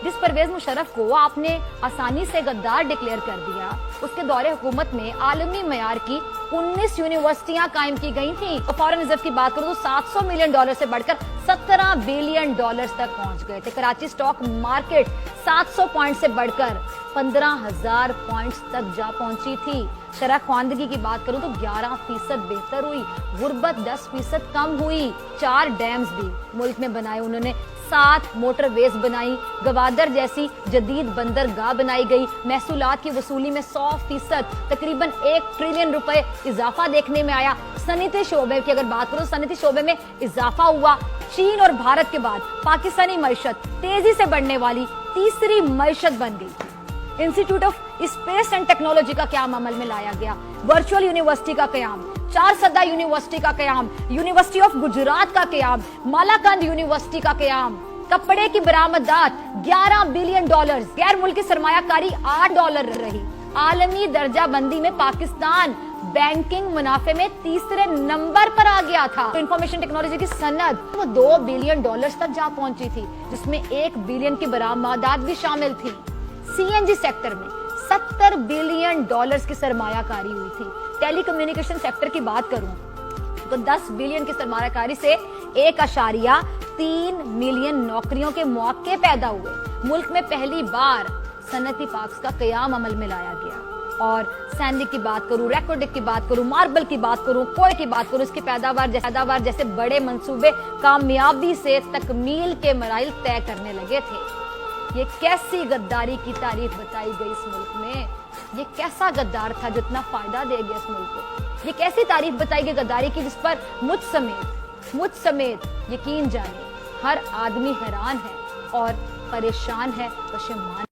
जिस परवेज मुशर्रफ को आपने आसानी से गद्दार डिक्लेयर कर दिया, उसके दौरे हुकूमत में आलमी मयार की 19 यूनिवर्सिटियां कायम की गई थी। फॉरेन रिजर्व की बात करूं तो $700 मिलियन से बढ़कर $17 बिलियन तक पहुंच गए थे। कराची स्टॉक मार्केट 700 पॉइंट से बढ़कर 15,000 पॉइंट्स तक जा पहुंची थी। शरह ख्वानदगी की बात करूं तो 11% बेहतर हुई, गुर्बत 10% कम हुई। 4 डैम्स भी मुल्क में बनाए उन्होंने, 7 मोटरवेज बनाई, गवादर जैसी जदीद बंदरगाह बनाई गई। महसूलात की वसूली में 100% तकरीबन $1 ट्रिलियन इजाफा देखने में आया। सनती शोबे की अगर बात करो, सनती शोबे में इजाफा हुआ। चीन और भारत के बाद पाकिस्तानी मईशत तेजी से बढ़ने वाली तीसरी मईशत बन गई। Institute of space and technology का क्याम अमल में लाया गया, वर्चुअल यूनिवर्सिटी का क्याम, 4 सदा यूनिवर्सिटी का क्याम, यूनिवर्सिटी ऑफ गुजरात का क्याम, मालाकांड यूनिवर्सिटी का क्याम, कपड़े की बरामदात $11 बिलियन, गैर मुल्की सरमायाकारी $8 रही। आलमी दर्जा बंदी में पाकिस्तान बैंकिंग मुनाफे में तीसरे नंबर पर आ गया था। तो इंफॉर्मेशन टेक्नोलॉजी की सनद वो $2 बिलियन तक जा पहुंची थी, जिसमें $1 बिलियन की बरामदात भी शामिल थी। सीएनजी सेक्टर में $70 बिलियन की सरमायाकारी हुई थी। टेलीकम्युनिकेशन सेक्टर की बात करूं तो 10 बिलियन की सरमायाकारी से 1.3 मिलियन नौकरियों के मौके पैदा हुए। मुल्क में पहली बार सनती पार्क्स का कयाम अमल में लाया गया। और सैंडिक की बात करूं, रेकोडिक की बात करूं, मार्बल की बात करूं, कोय की बात करूं, इसकी पैदावार जैसे बड़े मंसूबे कामयाबी से तकमील के मराइल तय करने लगे थे। ये कैसी गद्दारी की तारीफ बताई गई इस मुल्क में, ये कैसा गद्दार था जो इतना फायदा दे गया इस मुल्क को। ये कैसी तारीफ बताई गई गद्दारी की जिस पर मुझ समेत यकीन जाने हर आदमी हैरान है और परेशान है, पशेमान।